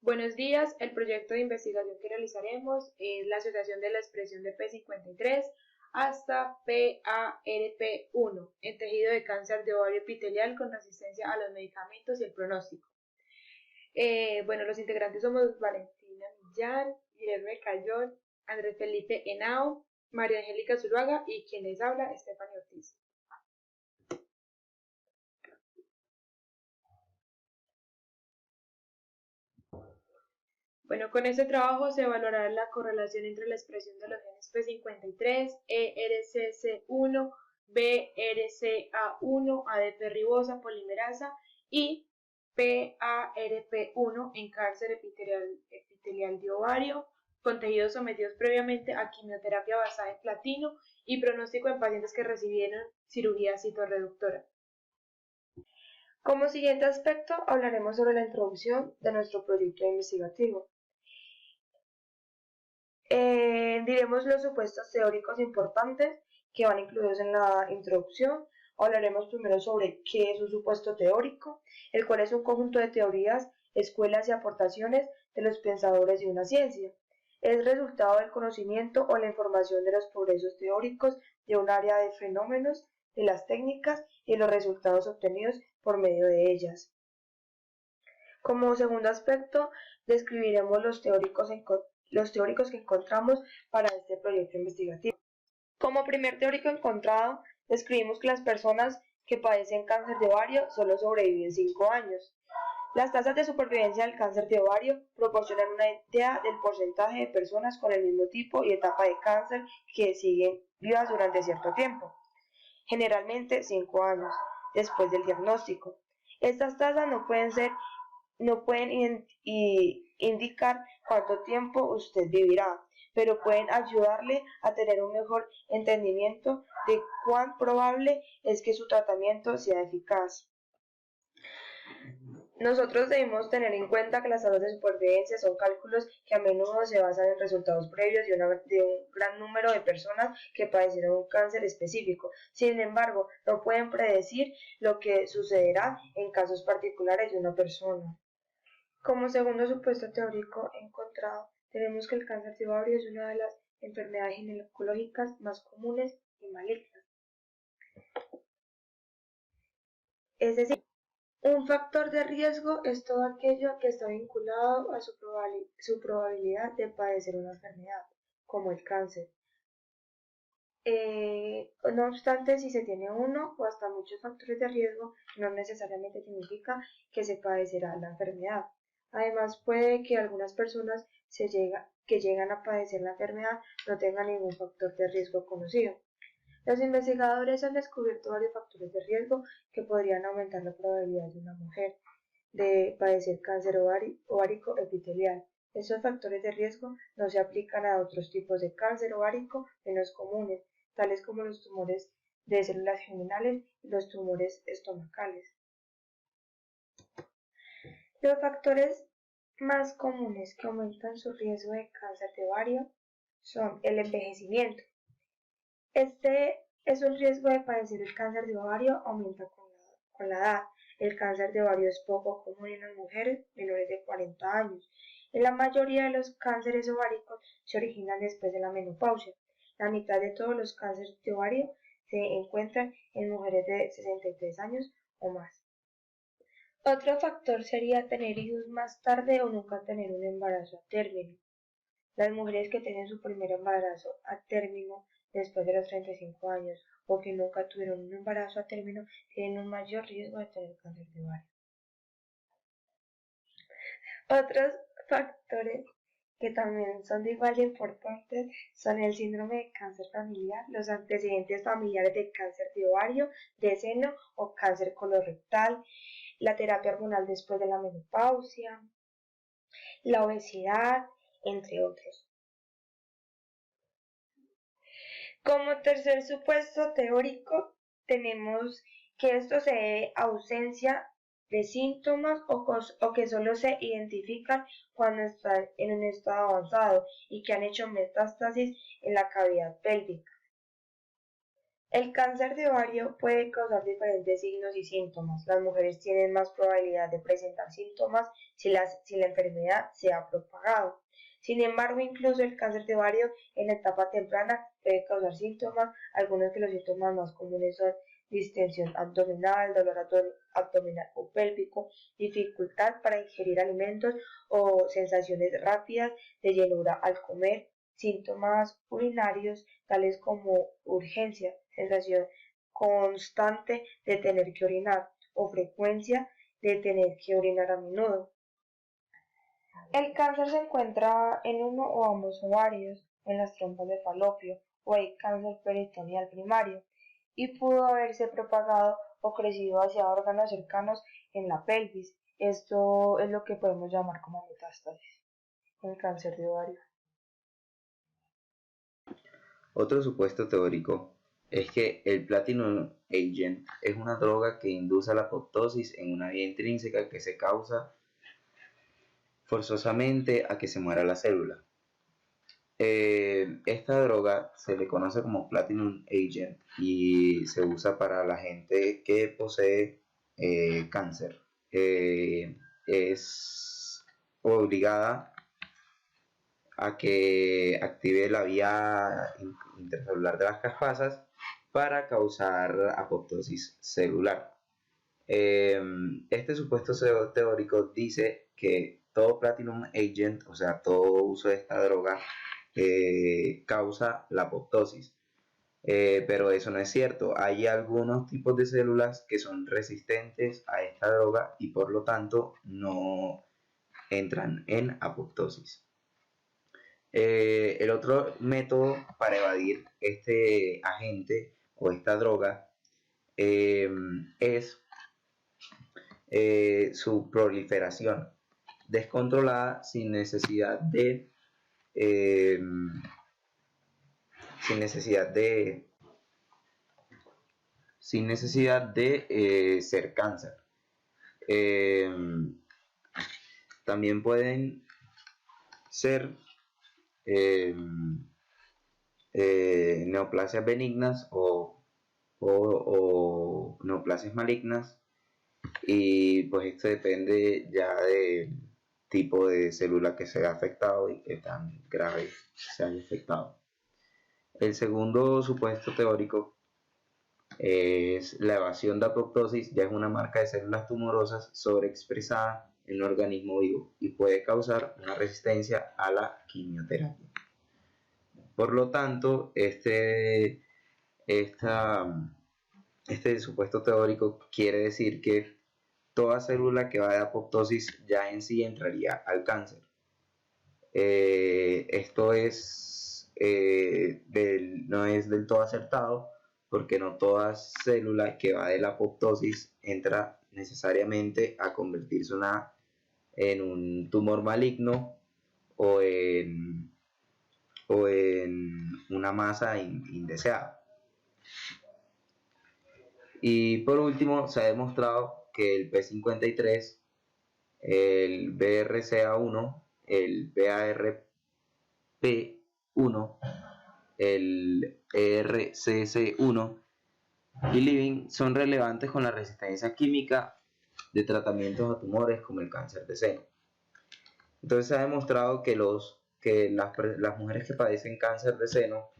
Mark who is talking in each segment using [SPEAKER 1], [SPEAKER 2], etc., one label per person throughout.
[SPEAKER 1] Buenos días, el proyecto de investigación que realizaremos es la asociación de la expresión de P53 hasta PARP1 en tejido de cáncer de ovario epitelial con resistencia a los medicamentos y el pronóstico. Los integrantes somos Valentina Millán, Guillermo Cayón, Andrés Felipe Henao, María Angélica Zuluaga y quien les habla, Estefania Ortiz. Con este trabajo se evaluará la correlación entre la expresión de los genes P53, ERCC1, BRCA1, ADP ribosa polimerasa y PARP1 en cáncer epitelial de ovario con tejidos sometidos previamente a quimioterapia basada en platino y pronóstico en pacientes que recibieron cirugía citorreductora.
[SPEAKER 2] Como siguiente aspecto, hablaremos sobre la introducción de nuestro proyecto investigativo. Diremos los supuestos teóricos importantes que van incluidos en la introducción. Hablaremos primero sobre qué es un supuesto teórico, el cual es un conjunto de teorías, escuelas y aportaciones de los pensadores de una ciencia. Es resultado del conocimiento o la información de los progresos teóricos de un área de fenómenos, de las técnicas y los resultados obtenidos por medio de ellas. Como segundo aspecto, describiremos los teóricos que encontramos para este proyecto investigativo. Como primer teórico encontrado, describimos que las personas que padecen cáncer de ovario solo sobreviven 5 años. Las tasas de supervivencia del cáncer de ovario proporcionan una idea del porcentaje de personas con el mismo tipo y etapa de cáncer que siguen vivas durante cierto tiempo, generalmente 5 años después del diagnóstico. Estas tasas no pueden indicar cuánto tiempo usted vivirá, pero pueden ayudarle a tener un mejor entendimiento de cuán probable es que su tratamiento sea eficaz. Nosotros debemos tener en cuenta que las tasas de supervivencia son cálculos que a menudo se basan en resultados previos de un gran número de personas que padecieron un cáncer específico. Sin embargo, no pueden predecir lo que sucederá en casos particulares de una persona. Como segundo supuesto teórico encontrado, tenemos que el cáncer de ovario es una de las enfermedades ginecológicas más comunes y malignas. Es decir, un factor de riesgo es todo aquello que está vinculado a su probabilidad de padecer una enfermedad, como el cáncer. No obstante, si se tiene uno o hasta muchos factores de riesgo, no necesariamente significa que se padecerá la enfermedad. Además, puede que algunas personas que llegan a padecer la enfermedad no tengan ningún factor de riesgo conocido. Los investigadores han descubierto varios factores de riesgo que podrían aumentar la probabilidad de una mujer de padecer cáncer ovárico epitelial. Estos factores de riesgo no se aplican a otros tipos de cáncer ovárico menos comunes, tales como los tumores de células germinales y los tumores estomacales. Los factores más comunes que aumentan su riesgo de cáncer de ovario son el envejecimiento. Este es un riesgo de padecer el cáncer de ovario aumenta con la edad. El cáncer de ovario es poco común en las mujeres menores de 40 años. En la mayoría de los cánceres ováricos se originan después de la menopausia. La mitad de todos los cánceres de ovario se encuentran en mujeres de 63 años o más. Otro factor sería tener hijos más tarde o nunca tener un embarazo a término. Las mujeres que tienen su primer embarazo a término después de los 35 años o que nunca tuvieron un embarazo a término tienen un mayor riesgo de tener cáncer de ovario. Otros factores que también son de igual de importantes son el síndrome de cáncer familiar, los antecedentes familiares de cáncer de ovario, de seno o cáncer colorectal, la terapia hormonal después de la menopausia, la obesidad, entre otros. Como tercer supuesto teórico, tenemos que esto se debe a ausencia de síntomas o que solo se identifican cuando están en un estado avanzado y que han hecho metástasis en la cavidad pélvica. El cáncer de ovario puede causar diferentes signos y síntomas. Las mujeres tienen más probabilidad de presentar síntomas si la enfermedad se ha propagado. Sin embargo, incluso el cáncer de ovario en la etapa temprana puede causar síntomas. Algunos de los síntomas más comunes son distensión abdominal, dolor abdominal o pélvico, dificultad para ingerir alimentos o sensaciones rápidas de llenura al comer, síntomas urinarios tales como urgencia, sensación constante de tener que orinar o frecuencia de tener que orinar a menudo. El cáncer se encuentra en uno o ambos ovarios, en las trompas de falopio o hay cáncer peritoneal primario y pudo haberse propagado o crecido hacia órganos cercanos en la pelvis. Esto es lo que podemos llamar como metástasis en cáncer de ovario.
[SPEAKER 3] Otro supuesto teórico es que el Platinum Agent es una droga que induce la apoptosis en una vía intrínseca que se causa forzosamente a que se muera la célula. Esta droga se le conoce como Platinum Agent y se usa para la gente que posee cáncer. Es obligada a que active la vía intracelular de las caspasas para causar apoptosis celular. Este supuesto teórico dice que todo Platinum Agent, o sea, todo uso de esta droga, causa la apoptosis. Pero eso no es cierto. Hay algunos tipos de células que son resistentes a esta droga y por lo tanto no entran en apoptosis. El otro método para evadir este agente o esta droga es su proliferación descontrolada sin necesidad de ser cáncer. También pueden ser neoplasias benignas o neoplasias malignas, y pues esto depende ya del tipo de célula que se ha afectado y qué tan grave se haya afectado. El segundo supuesto teórico es la evasión de apoptosis. Ya es una marca de células tumorosas sobreexpresada en un organismo vivo y puede causar una resistencia a la quimioterapia. Por lo tanto, este supuesto teórico quiere decir que toda célula que va de apoptosis ya en sí entraría al cáncer. Esto no es del todo acertado, porque no toda célula que va de la apoptosis entra necesariamente a convertirse en un tumor maligno o en una masa indeseada. Y por último, se ha demostrado que el P53, el BRCA1, el BARP1, el ERCC1 y Living son relevantes con la resistencia química de tratamientos a tumores como el cáncer de seno. Entonces se ha demostrado que las mujeres que padecen cáncer de seno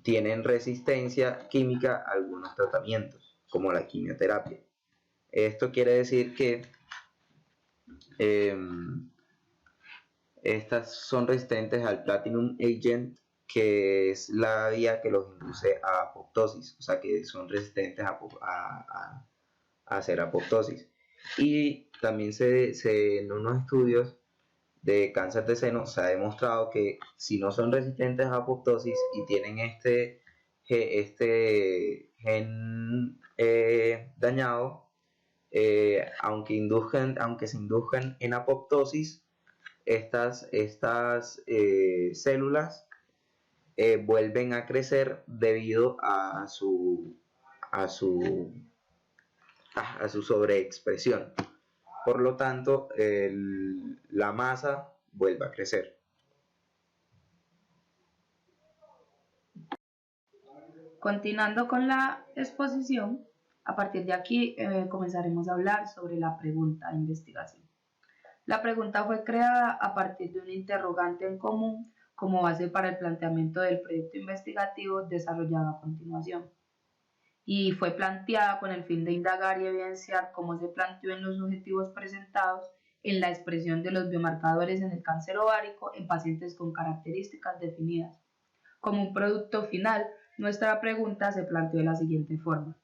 [SPEAKER 3] tienen resistencia química a algunos tratamientos, como la quimioterapia. Esto quiere decir que estas son resistentes al Platinum Agent, que es la vía que los induce a apoptosis, o sea que son resistentes a hacer apoptosis. Y también en unos estudios de cáncer de seno se ha demostrado que si no son resistentes a apoptosis y tienen este gen dañado, aunque se induzcan en apoptosis, estas células vuelven a crecer debido a su sobreexpresión. Por lo tanto, la masa vuelve a crecer.
[SPEAKER 4] Continuando con la exposición, a partir de aquí comenzaremos a hablar sobre la pregunta de investigación. La pregunta fue creada a partir de un interrogante en común como base para el planteamiento del proyecto investigativo desarrollado a continuación, y fue planteada con el fin de indagar y evidenciar cómo se planteó en los objetivos presentados en la expresión de los biomarcadores en el cáncer ovárico en pacientes con características definidas. Como un producto final, nuestra pregunta se planteó de la siguiente forma.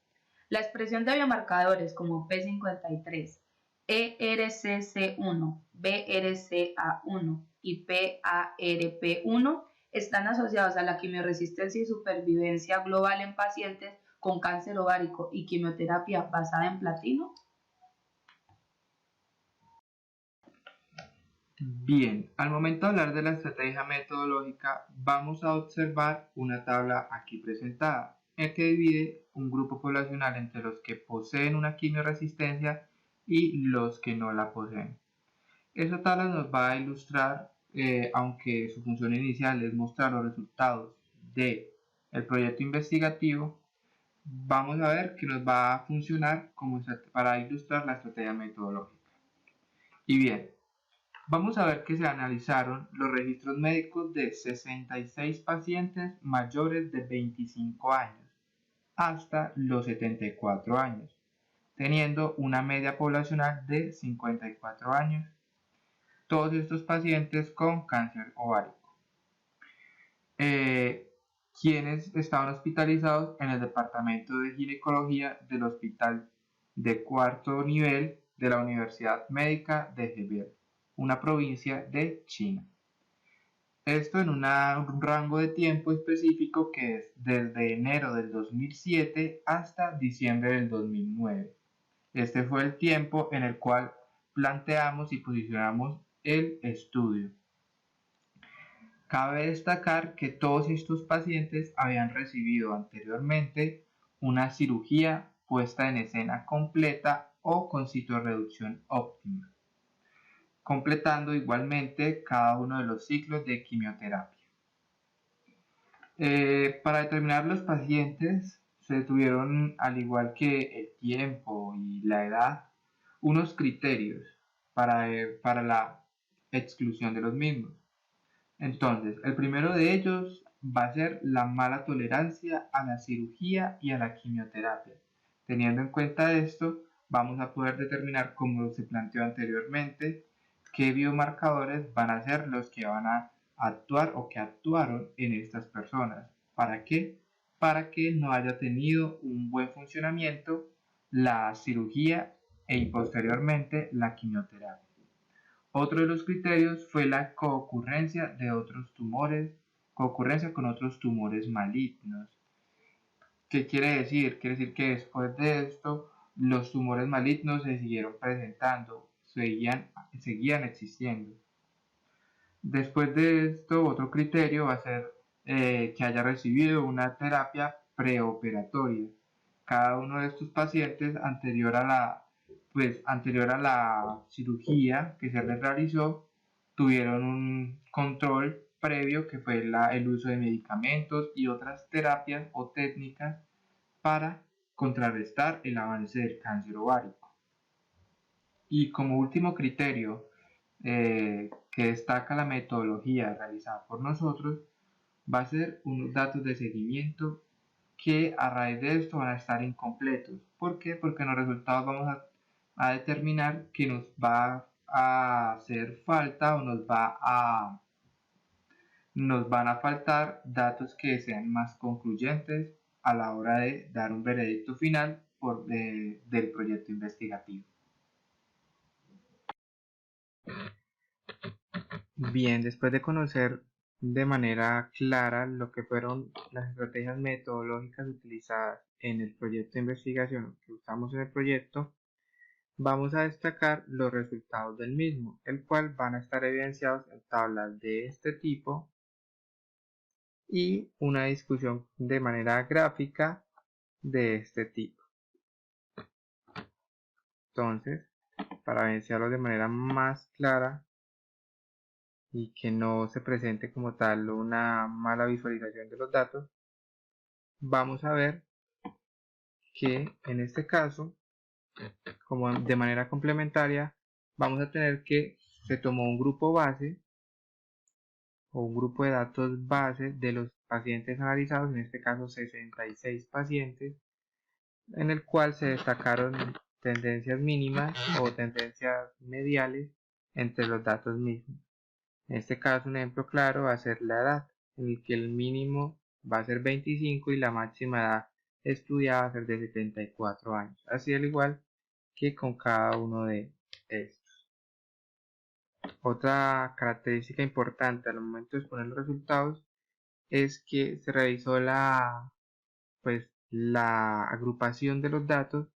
[SPEAKER 4] La expresión de biomarcadores como P53, ERCC1, BRCA1 y PARP1 están asociados a la quimioresistencia y supervivencia global en pacientes con cáncer ovárico y quimioterapia basada en platino.
[SPEAKER 5] Bien, al momento de hablar de la estrategia metodológica, vamos a observar una tabla aquí presentada, en la que divide un grupo poblacional entre los que poseen una quimioresistencia y los que no la poseen. Esta tabla nos va a ilustrar, aunque su función inicial es mostrar los resultados del proyecto investigativo, vamos a ver que nos va a funcionar para ilustrar la estrategia metodológica. Y bien, vamos a ver que se analizaron los registros médicos de 66 pacientes mayores de 25 años hasta los 74 años, teniendo una media poblacional de 54 años. Todos estos pacientes con cáncer ovárico, quienes estaban hospitalizados en el departamento de ginecología del hospital de cuarto nivel de la Universidad Médica de Hebei, una provincia de China. Esto en un rango de tiempo específico que es desde enero del 2007 hasta diciembre del 2009. Este fue el tiempo en el cual planteamos y posicionamos el estudio. Cabe destacar que todos estos pacientes habían recibido anteriormente una cirugía puesta en escena completa o con citorreducción óptima, completando igualmente cada uno de los ciclos de quimioterapia. Para determinar los pacientes se tuvieron, al igual que el tiempo y la edad, unos criterios para la exclusión de los mismos. Entonces, el primero de ellos va a ser la mala tolerancia a la cirugía y a la quimioterapia. Teniendo en cuenta esto, vamos a poder determinar, como se planteó anteriormente, qué biomarcadores van a ser los que van a actuar o que actuaron en estas personas. ¿Para qué? Para que no haya tenido un buen funcionamiento la cirugía y posteriormente la quimioterapia. Otro de los criterios fue la coocurrencia de otros tumores, coocurrencia con otros tumores malignos. ¿Qué quiere decir? Quiere decir que después de esto los tumores malignos se siguieron presentando, seguían existiendo. Después de esto, otro criterio va a ser que haya recibido una terapia preoperatoria. Cada uno de estos pacientes anterior a la cirugía que se les realizó, tuvieron un control previo que fue el uso de medicamentos y otras terapias o técnicas para contrarrestar el avance del cáncer ovárico. Y como último criterio que destaca la metodología realizada por nosotros, va a ser unos datos de seguimiento que a raíz de esto van a estar incompletos. ¿Por qué? Porque en los resultados vamos a determinar que nos va a hacer falta o nos van a faltar datos que sean más concluyentes a la hora de dar un veredicto final del proyecto investigativo. Bien, después de conocer de manera clara lo que fueron las estrategias metodológicas utilizadas en el proyecto de investigación que usamos en el proyecto, vamos a destacar los resultados del mismo, el cual van a estar evidenciados en tablas de este tipo y una discusión de manera gráfica de este tipo. Entonces, para evidenciarlo de manera más clara y que no se presente como tal una mala visualización de los datos, vamos a ver que en este caso, como de manera complementaria, vamos a tener que se tomó un grupo base o un grupo de datos base de los pacientes analizados, en este caso 66 pacientes, en el cual se destacaron tendencias mínimas o tendencias mediales entre los datos mismos. En este caso, un ejemplo claro va a ser la edad, en el que el mínimo va a ser 25 y la máxima edad estudiada va a ser de 74 años, así al igual que con cada uno de estos. Otra característica importante al momento de exponer los resultados es que se realizó la agrupación de los datos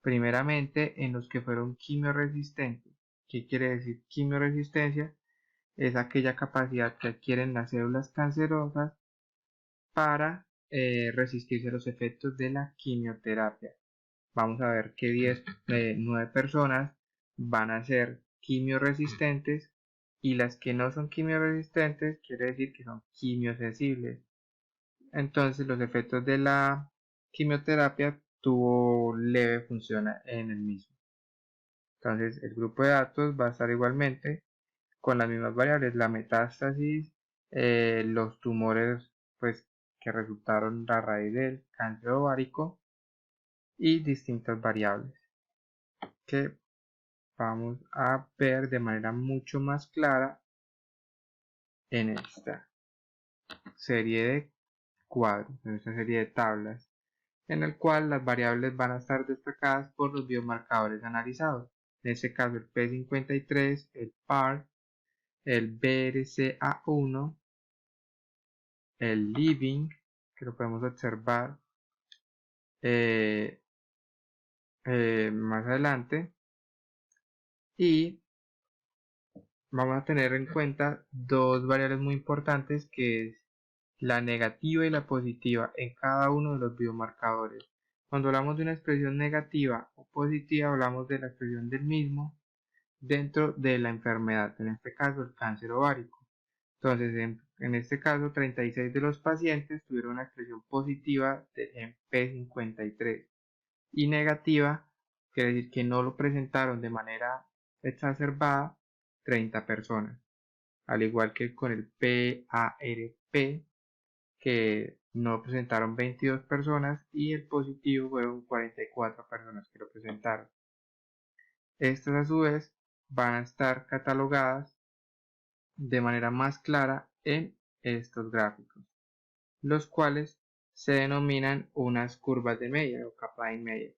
[SPEAKER 5] primeramente en los que fueron quimioresistentes. ¿Qué quiere decir quimioresistencia? Es aquella capacidad que adquieren las células cancerosas para resistirse a los efectos de la quimioterapia. Vamos a ver que 9 personas van a ser quimioresistentes y las que no son quimioresistentes quiere decir que son quimiosensibles. Entonces los efectos de la quimioterapia tuvo leve función en el mismo. Entonces el grupo de datos va a estar igualmente con las mismas variables, la metástasis, los tumores pues que resultaron a raíz del cáncer ovárico y distintas variables que vamos a ver de manera mucho más clara en esta serie de cuadros, en esta serie de tablas, en el cual las variables van a estar destacadas por los biomarcadores analizados. En este caso el P53, el PAR, el BRCA1, el Living, que lo podemos observar más adelante, y vamos a tener en cuenta dos variables muy importantes, que es la negativa y la positiva en cada uno de los biomarcadores. Cuando hablamos de una expresión negativa o positiva, hablamos de la expresión del mismo dentro de la enfermedad, en este caso el cáncer ovárico. Entonces, en este caso, 36 de los pacientes tuvieron una expresión positiva del P53 y negativa, quiere decir que no lo presentaron de manera exacerbada 30 personas, al igual que con el PARP, que no presentaron 22 personas y el positivo fueron 44 personas que lo presentaron. Estas a su vez van a estar catalogadas de manera más clara en estos gráficos, los cuales se denominan unas curvas de Meyer o Kaplan Meier.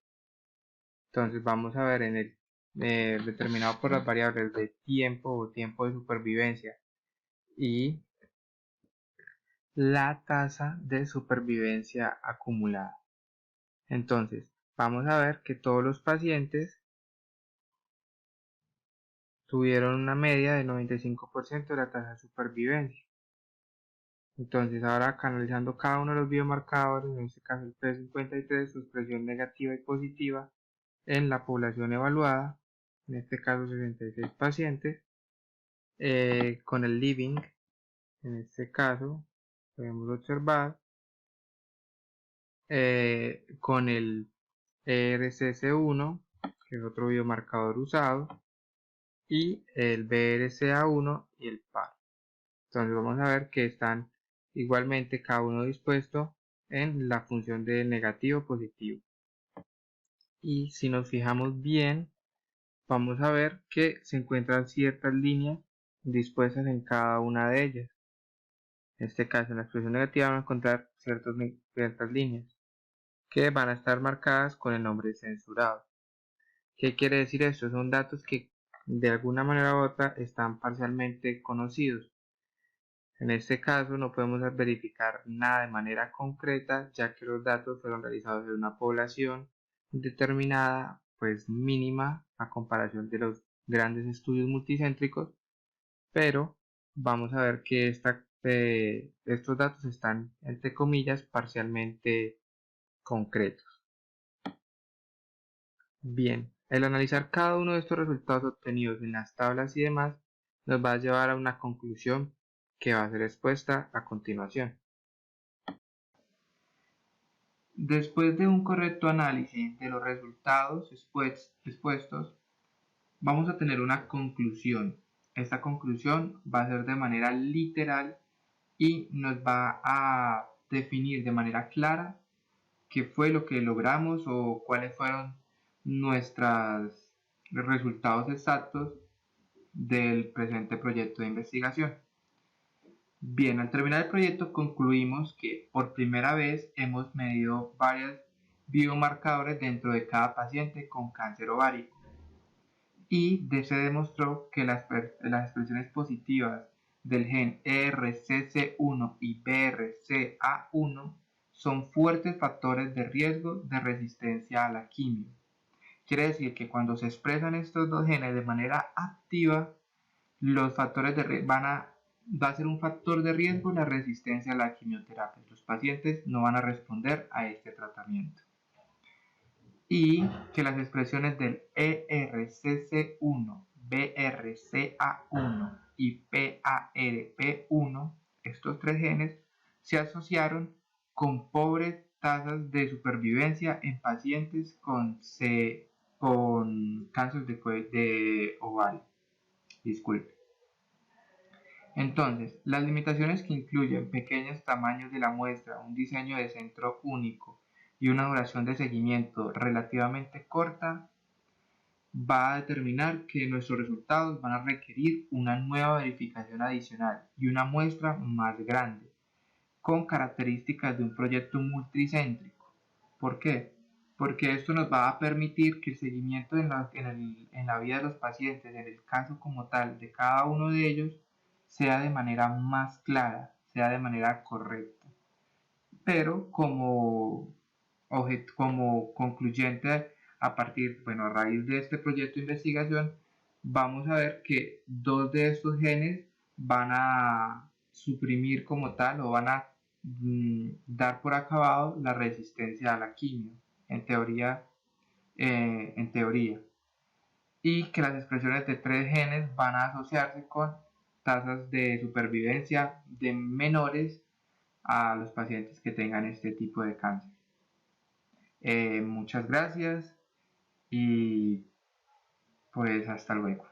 [SPEAKER 5] Entonces vamos a ver en el determinado por las variables de tiempo o tiempo de supervivencia y la tasa de supervivencia acumulada. Entonces vamos a ver que todos los pacientes tuvieron una media del 95% de la tasa de supervivencia. Entonces ahora analizando cada uno de los biomarcadores, en este caso el P53, su expresión negativa y positiva en la población evaluada, en este caso 66 pacientes, con el Living, en este caso podemos observar con el ERCC1, que es otro biomarcador usado, y el BRCA1 y el PAR. Entonces vamos a ver que están igualmente cada uno dispuesto en la función de negativo positivo. Y si nos fijamos bien, vamos a ver que se encuentran ciertas líneas dispuestas en cada una de ellas. En este caso, en la expresión negativa vamos a encontrar ciertas líneas que van a estar marcadas con el nombre censurado. ¿Qué quiere decir esto? Son datos que de alguna manera u otra están parcialmente conocidos. En este caso no podemos verificar nada de manera concreta, ya que los datos fueron realizados en una población determinada, pues mínima a comparación de los grandes estudios multicéntricos, pero vamos a ver que estos datos están, entre comillas, parcialmente concretos. Bien, el analizar cada uno de estos resultados obtenidos en las tablas y demás nos va a llevar a una conclusión que va a ser expuesta a continuación. Después de un correcto análisis de los resultados expuestos, vamos a tener una conclusión. Esta conclusión va a ser de manera literal y nos va a definir de manera clara qué fue lo que logramos o cuáles fueron nuestros resultados exactos del presente proyecto de investigación. Bien, al terminar el proyecto concluimos que por primera vez hemos medido varios biomarcadores dentro de cada paciente con cáncer ovárico y se demostró que las expresiones positivas del gen ERCC1 y BRCA1 son fuertes factores de riesgo de resistencia a la quimio. Quiere decir que cuando se expresan estos dos genes de manera activa, los factores de va a ser un factor de riesgo la resistencia a la quimioterapia. Los pacientes no van a responder a este tratamiento. Y que las expresiones del ERCC1, BRCA1 y PARP1, estos tres genes, se asociaron con pobres tasas de supervivencia en pacientes con cáncer de ovario. Disculpe. Entonces, las limitaciones que incluyen pequeños tamaños de la muestra, un diseño de centro único y una duración de seguimiento relativamente corta, va a determinar que nuestros resultados van a requerir una nueva verificación adicional y una muestra más grande, con características de un proyecto multicéntrico. ¿Por qué? Porque esto nos va a permitir que el seguimiento en la vida de los pacientes, en el caso como tal de cada uno de ellos, sea de manera más clara, sea de manera correcta. Pero como concluyente a raíz de este proyecto de investigación, vamos a ver que dos de estos genes van a suprimir como tal o van a dar por acabado la resistencia a la quimio, en teoría, y que las expresiones de tres genes van a asociarse con tasas de supervivencia de menores a los pacientes que tengan este tipo de cáncer. Muchas gracias y pues hasta luego.